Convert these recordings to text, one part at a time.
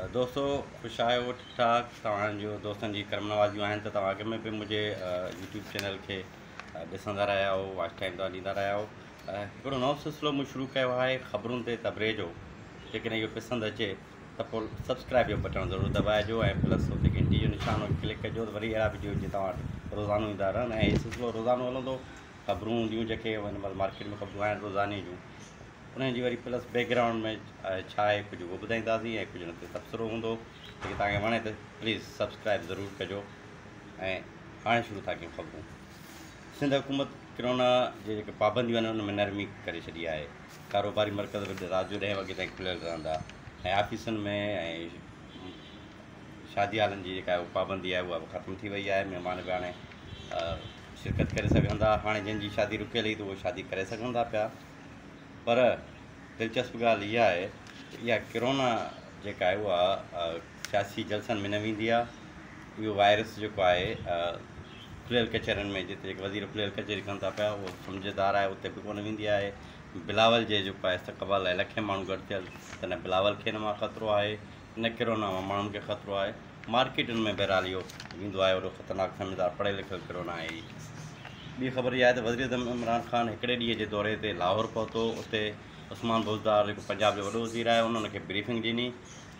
दोस्तों ख़ुशि आहियो ठीक ठाक तव्हांजो दोस्तनि जी करम नवाज़ियूं आहिनि त तव्हां अॻ में बि मुंहिंजे यूट्यूब चैनल खे ॾिसंदा रहिया आहियो, वॉच टाइम तव्हां ॾींदा रहिया आहियो। हिकिड़ो नओं सिलसिलो मूं शुरू कयो आहे ख़बरुनि ते तबरे जो। जेकॾहिं इहो पसंदि अचे त पोइ सब्सक्राइब जो बटण ज़रूरु दॿाइजो ऐं प्लस हुते घंटी जो निशान क्लिक कजो त वरी अहिड़ा वीडियो जीअं तव्हां रोज़ानो ईंदा रहनि ऐं हीउ सिलसिलो रोज़ानो हलंदो। ख़बरूं हूंदियूं जेके हिन मार्केट में ख़बरूं आहिनि रोज़ाने जूं, उन्हनि जी वरी प्लस बैकग्राउंड में छा आहे कुझु उहो ॿुधाईंदासीं ऐं कुझु हुन ते तबसरो हूंदो। जेके तव्हांखे वणे त प्लीज़ सब्सक्राइब ज़रूरु कजो। ऐं हाणे शुरू था कयूं ख़बरूं। सिंध हुकूमत किरोना जे जेके पाबंदियूं आहिनि उन में नरमी करे छॾी आहे। कारोबारी मर्कज़ बि राति जो 10 वॻे ताईं खुलियल रहंदा ऐं ऑफिसनि में ऐं शादी हालनि जी जेका पाबंदी आहे उहा बि ख़तमु थी वई आहे। महिमान बि हाणे शिरकत करे सघंदा। हाणे जंहिंजी शादी रुकियल हुई त उहो शादी करे सघंदा पिया। पर दिलचस्प ॻाल्हि इहा आहे त इहा किरोना जेका आहे उहा सियासी जलसनि में न वेंदी आहे। इहो वायरस जेको आहे खुलियल कचहरियुनि में जिते जेके वज़ीर खुलियल कचहरी कनि था पिया उहो सम्झदार आहे, उते बि कोन वेंदी आहे। बिलावल जे जेको आहे इस्तक़बाल लाइ लखे माण्हू गॾु थियल त न बिलावल खे हिन मां ख़तरो आहे न किरोना मां माण्हुनि खे ख़तरो आहे। मार्केटुनि में बहरहाल इहो वेंदो आहे, वॾो ख़तरनाक सम्झदार पढ़ियल लिखियल किरोना आहे। ॿी ख़बर इहा आहे त वज़ीर आज़म इमरान ख़ान हिकिड़े ॾींहं जे दौरे ते लाहौर पहुतो। उते उस्मान बुज़दार जेको पंजाब जो वॾो वज़ीर आहे उन्हनि खे ब्रीफिंग ॾिनी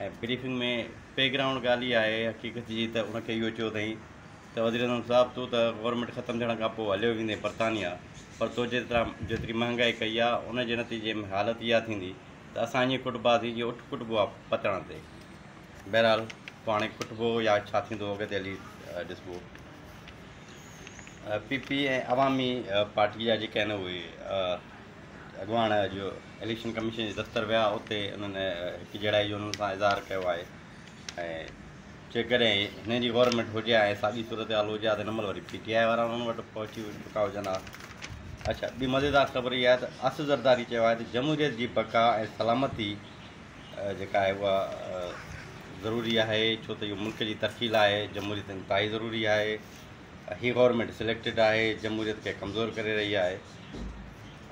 ऐं ब्रीफिंग में बैकग्राउंड ॻाल्हि इहा आहे हक़ीक़त जी त उनखे इहो चयो अथई त वज़ीर आज़म साहिबु तूं त गवर्नमेंट ख़तमु थियण खां पोइ हलियो वेंदे बरतानिया, पर तो जेतिरी महांगाई कई आहे उनजे नतीजे में हालति इहा थींदी त असां ईअं कुटबासीं जीअं उठ कुटबो आहे पतण ते। बहरहाल पोइ हाणे कुटबो या छा थींदो अॻिते हली ॾिसबो। PP ऐं अवामी पार्टी जा जेके आहिनि उहे अॻुवाण जो इलेक्शन कमीशन जे दफ़्तर विया, उते उन्हनि हिकु जहिड़ाई जो उन्हनि सां इज़हार कयो आहे। ऐं जेकॾहिं हिन जी गवर्नमेंट हुजे ऐं साॻी सूरत हाल हुजे हा त हिन महिल वरी PTI वारा उन्हनि वटि पहुची चुका हुजनि हा। अच्छा, ॿी मज़ेदार ख़बर इहा आहे त आसिफ़ ज़रदारी चयो आहे त जमहूरियत जी बका ऐं सलामती जेका आहे उहा ज़रूरी आहे, छो त इहो मुल्क जी तरक़ी लाइ जमहूरियत इंतिहाई ज़रूरी आहे। हीअ गवर्नमेंट सिलेक्टेड आहे, जमहूरियत खे कमज़ोर करे रही आहे।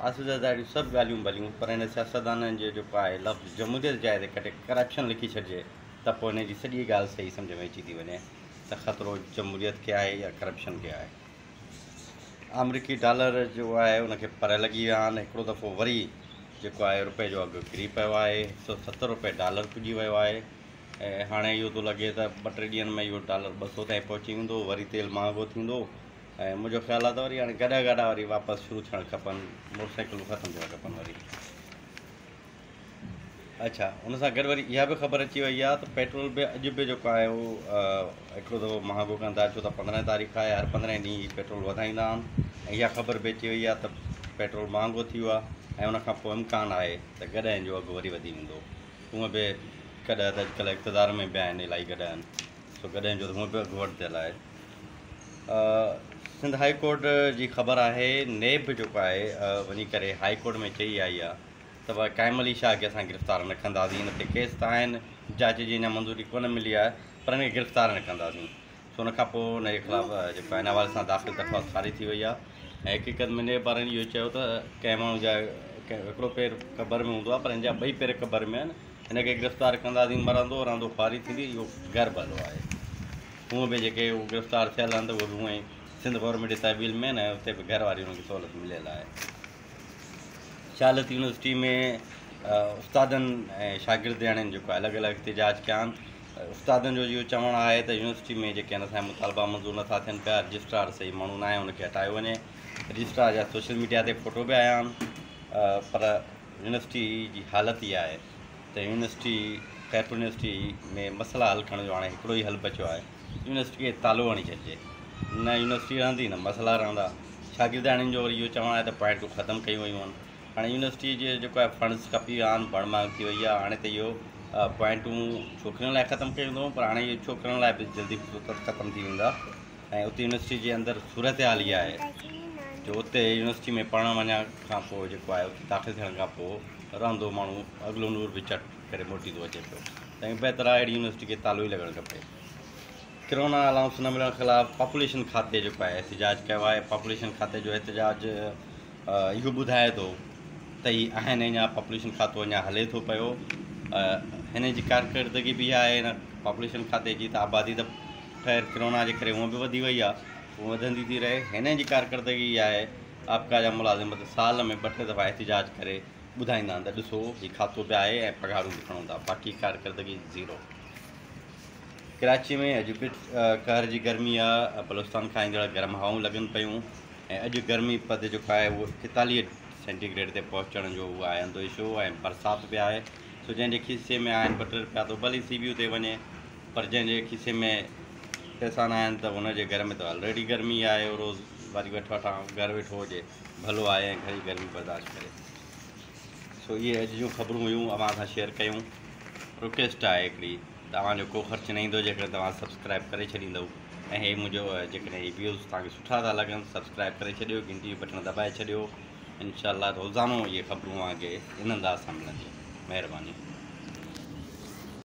आसिफ़ ज़रदारी सभु ॻाल्हियूं भलियूं, पर हिन सियासतदाननि जो जेको आहे लफ़्ज़ जमहूरियत जाइ ते कटे करप्शन लिखी छॾिजे त पोइ हिन जी सॼी ॻाल्हि सही सम्झ में अची थी वञे त ख़तरो जमहूरियत खे आहे या करप्शन खे आहे। अमरीकी डॉलर जो आहे उनखे पर लॻी विया आहिनि। हिकिड़ो दफ़ो वरी जेको आहे रुपए जो अघु किरी पियो आहे, 170 रुपए डॉलर पुॼी वियो आहे। ऐं हाणे इहो थो लॻे त 2-3 ॾींहंनि में इहो डॉलर 200 ताईं पहुची वेंदो, वरी तेल महांगो थींदो ऐं मुंहिंजो ख़्यालु आहे त वरी हाणे गॾा वरी वापसि शुरू थियणु खपनि, मोटरसाइकिलूं ख़तमु थियणु खपनि वरी। अच्छा, हुन सां गॾु वरी इहा बि ख़बर अची वई आहे त पेट्रोल बि अॼु बि जेको आहे उहो हिकिड़ो दफ़ो महांगो कंदा, छो त 15 तारीख़ आहे, हर 15 ॾींहं पेट्रोल वधाईंदा आहिनि। ऐं इहा ख़बर बि अची वई आहे त पेट्रोल महांगो थी वियो आहे ऐं उनखां पोइ इम्कानु आहे त गॾहिं जो अघु वरी वधी वेंदो। हूअं बि कॾहिं त अॼुकल्ह इक़्तिदार में बि आहिनि इलाही गॾ आहिनि, सो गॾहिं जो त हूअं बि अघु वधियल आहे। सिंध हाई कोर्ट जी ख़बर आहे, नेब जेको आहे वञी करे हाई कोर्ट में चई आई आहे त भई क़ाइम अली शाह खे असां गिरफ़्तार न कंदासीं। हिन ते केस त आहिनि, जज जी अञा मंज़ूरी कोन मिली आहे, पर हिनखे गिरफ़्तार न कंदासीं। सो हुन खां पोइ हुनजे ख़िलाफ़ु जेको आहे हिन हवाले सां दाख़िल दरख़्वास्त खारिज थी वई आहे। ऐं हक़ीक़त में नेब वारनि इहो चयो त कंहिं माण्हू जा हिकिड़ो पेर क़बर में हूंदो आहे पर हिन जा 2 पेर क़बर में आहिनि, हिनखे गिरफ़्तार कंदासीं, मरंदो रहंदो, ख़्वारी थींदी, इहो ग़ैर भलो आहे। हूअं बि जेके उहे गिरफ़्तार थियल आहिनि त उहे बि हूअं ई सिंध गवर्नमेंट जी तहवील में न उते बि घर वारी हुनखे सहूलियत मिलियल आहे। शाहलत यूनिवर्सिटी में उस्तादनि ऐं शागिर्दयाणियुनि जेको आहे अलॻि अलॻि एहतिजाज कया आहिनि। उस्तादनि जो इहो चवणु आहे त यूनिवर्सिटी में जेके आहिनि असांजा मुतालबा मंज़ूर नथा थियनि पिया, रजिस्ट्रार सही माण्हू न आहे, हुनखे हटायो वञे। रजिस्ट्रार जा सोशल मीडिया ते फ़ोटो बि आया आहिनि, पर यूनिवर्सिटी जी हालति इहा आहे त यूनिवर्सिटी ख़ैरपुर यूनिवर्सिटी में मसइला हल करण जो हाणे हिकिड़ो ई हल बचियो आहे, यूनिवर्सिटी खे तालो हणी छॾिजे। न यूनिवर्सिटी रहंदी न मसइला रहंदा। शागिर्दाणियुनि जो वरी इहो चवणु आहे त पॉइंटूं ख़तमु कयूं वयूं आहिनि। हाणे यूनिवर्सिटी जे जेको आहे फंड्स खपी विया आहिनि, बणमांग थी वई आहे। हाणे त इहो पॉइंटूं छोकिरियुनि लाइ ख़तमु कयूं अथऊं, पर हाणे इहो छोकिरनि लाइ बि जल्दी ख़तमु थी वेंदा। ऐं उते यूनिवर्सिटी जे अंदरि सूरत हाल इहा आहे जो उते यूनिवर्सिटी में पढ़णु वञण खां पोइ जेको आहे उते दाख़िल थियण खां पोइ रहंदो माण्हू अॻिलो नूर बि चट करे मोटी थो अचे पियो। त बहितर आहे अहिड़ी यूनिवर्सिटी खे तालो ई लॻणु खपे। किरोना अलाउंस न मिलण ख़िलाफ़ु पॉपुलेशन खाते जेको आहे एहतिजाज कयो आहे। पॉपुलेशन खाते जो एहतिजाज इहो ॿुधाए थो त ही आहिनि, अञा पॉपुलेशन खातो अञा हले थो पियो। हिन जी कारकर्दगी बि आहे हिन पॉपुलेशन खाते जी, त आबादी त ख़ैर कोरोना जे करे हूअं बि वधी वई आहे, उहा वधंदी थी रहे। हिन जी कारकर्दगी इहा आहे, आपका जा मुलाज़िम त साल में 2-3 दफ़ा एहतिजाज करे ॿुधाईंदा आहिनि त ॾिसो हीउ खातो बि आहे ऐं पघारूं बि खणूं था, बाक़ी कारकर्दगी ज़ीरो। कराची में अॼु बि कहर जी गर्मी आहे, बलोचिस्तान खां ईंदड़ गरम हवाऊं लॻनि पियूं ऐं अॼु गर्मी पद जेको आहे उहो 41 सेंटीग्रेड ते पहुचण जो उहो आहे अंदेशो, ऐं बरसाति बि आहे। सो जंहिंजे खीसे में आहिनि 2-3 रुपया त भली सी बी उते वञे, पर जंहिंजे खीसे में पैसा न आहिनि त हुनजे घर में त ऑलरेडी गर्मी आहे, रोज़ वरी वठां घरु वेठो हुजे भलो आहे ऐं घणी गर्मी बर्दाश्त करे। सो इहे अॼु जूं ख़बरूं हुयूं, अवां सां शेयर कयूं। रिक्वेस्ट आहे हिकिड़ी, तव्हांजो को ख़र्चु न ईंदो जेकर तव्हां सब्सक्राइब करे छॾींदव, ऐं हे मुंहिंजो जेकॾहिं हीअ व्यूज़ तव्हांखे सुठा था लॻनि, सब्सक्राइब करे छॾियो, घंटी जो बटन दॿाए छॾियो। इंशाअल्लाह रोज़ानो इहे ख़बरूं तव्हांखे इन अंदाज़ सां मिलंदियूं। महिरबानी।